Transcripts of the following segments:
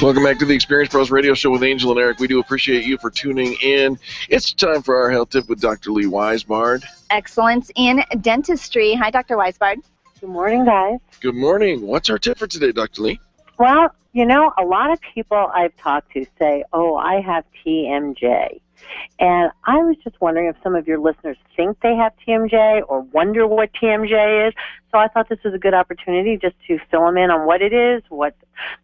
Welcome back to the Experience Pros Radio Show with Angel and Eric. We do appreciate you for tuning in. It's time for our health tip with Dr. Lee Weisbard. Excellence in dentistry. Hi, Dr. Weisbard. Good morning, guys. Good morning. What's our tip for today, Dr. Lee? Well, you know, a lot of people I've talked to say, oh, I have TMJ. And I was just wondering if some of your listeners think they have TMJ or wonder what TMJ is. So I thought this was a good opportunity just to fill them in on what it is, what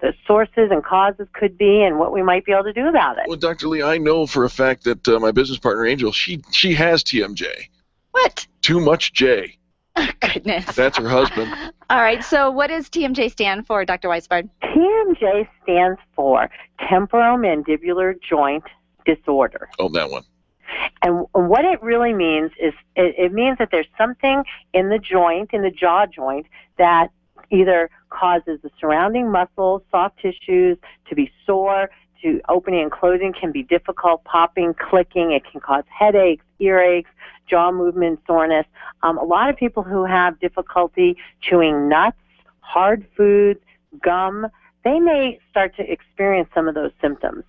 the sources and causes could be, and what we might be able to do about it. Well, Dr. Lee, I know for a fact that my business partner, Angel, she has TMJ. What? Too much J. Oh, goodness. That's her husband. All right, so what does TMJ stand for, Dr. Weisbard? TMJ stands for Temporomandibular Joint Disorder. Oh, that one. And what it really means is it means that there's something in the joint, in the jaw joint, that either causes the surrounding muscles, soft tissues to be sore, to opening and closing can be difficult, popping, clicking. It can cause headaches, earaches, jaw movement, soreness. A lot of people who have difficulty chewing nuts, hard foods, gum, they may start to experience some of those symptoms.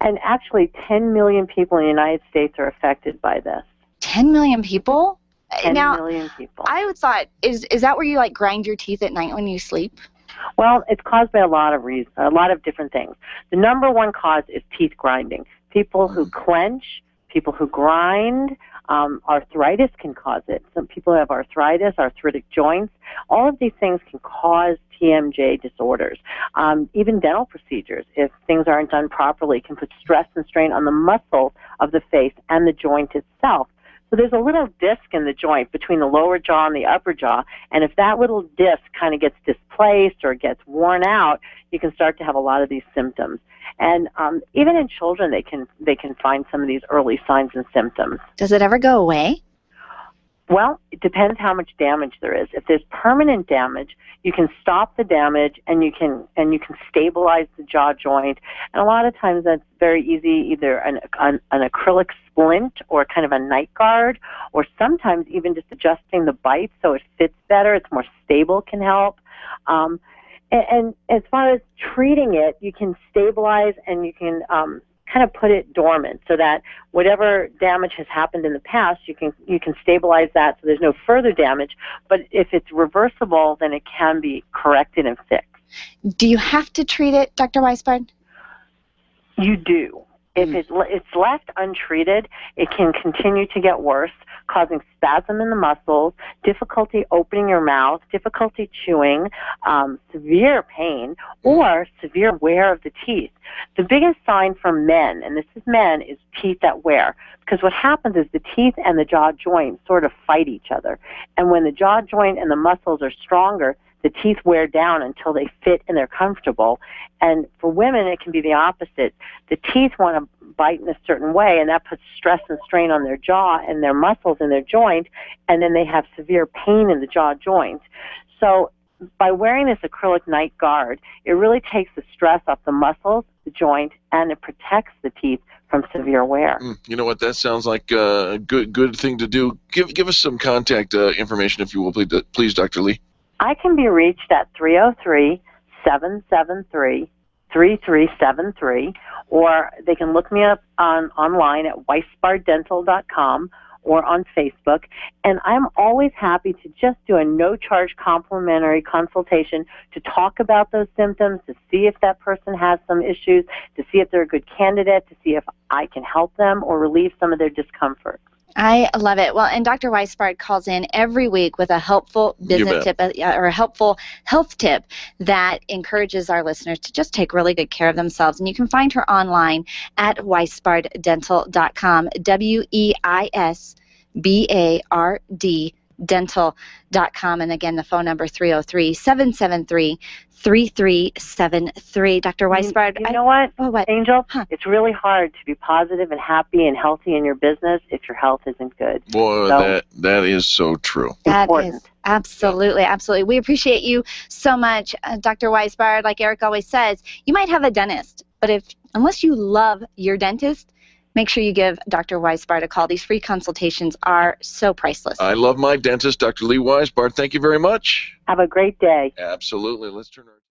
And actually, 10 million people in the United States are affected by this. 10 million people? 10 million people. I would thought, is that where you like grind your teeth at night when you sleep? Well, it's caused by a lot of reasons, a lot of different things. The number one cause is teeth grinding. People who clench, people who grind, arthritis can cause it. Some people have arthritis, arthritic joints. All of these things can cause TMJ disorders. Even dental procedures, if things aren't done properly, can put stress and strain on the muscles of the face and the joint itself. So there's a little disc in the joint between the lower jaw and the upper jaw, and if that little disc kind of gets displaced or gets worn out, you can start to have a lot of these symptoms. And even in children, they can find some of these early signs and symptoms. Does it ever go away? Well, it depends how much damage there is. If there's permanent damage, you can stop the damage and you can stabilize the jaw joint. And a lot of times that's very easy, either an acrylic splint or kind of a night guard, or sometimes even just adjusting the bite so it fits better, it's more stable, can help. And as far as treating it, you can stabilize and you can kind of put it dormant so that whatever damage has happened in the past, you can stabilize that so there's no further damage. But if it's reversible, then it can be corrected and fixed. Do you have to treat it, Dr. Weisbard? You do. If it's left untreated, it can continue to get worse, causing spasm in the muscles, difficulty opening your mouth, difficulty chewing, severe pain, or severe wear of the teeth. The biggest sign for men, and this is men, is teeth that wear. Because what happens is the teeth and the jaw joint sort of fight each other. And when the jaw joint and the muscles are stronger, the teeth wear down until they fit and they're comfortable. And for women, it can be the opposite. The teeth want to bite in a certain way, and that puts stress and strain on their jaw and their muscles in their joint, and then they have severe pain in the jaw joint. So by wearing this acrylic night guard, it really takes the stress off the muscles, the joint, and it protects the teeth from severe wear. You know what? That sounds like a good thing to do. Give us some contact information, if you will, please, Dr. Lee. I can be reached at 303-773-3373, or they can look me up online at weisbarddental.com or on Facebook. And I'm always happy to just do a no-charge complimentary consultation to talk about those symptoms, to see if that person has some issues, to see if they're a good candidate, to see if I can help them or relieve some of their discomfort. I love it. Well, and Dr. Weisbard calls in every week with a helpful business tip or a helpful health tip that encourages our listeners to just take really good care of themselves. And you can find her online at weisbarddental.com, WEISBARD dental.com. And again, the phone number 303-773-3373. Dr. Weisbard. You know what, what? Angel? It's really hard to be positive and happy and healthy in your business if your health isn't good. Boy, so, that is so true. That important. Is absolutely, absolutely. We appreciate you so much, Dr. Weisbard. Like Eric always says, you might have a dentist, but unless you love your dentist, make sure you give Dr. Weisbard a call. These free consultations are so priceless. I love my dentist, Dr. Lee Weisbard. Thank you very much. Have a great day. Absolutely. Let's turn our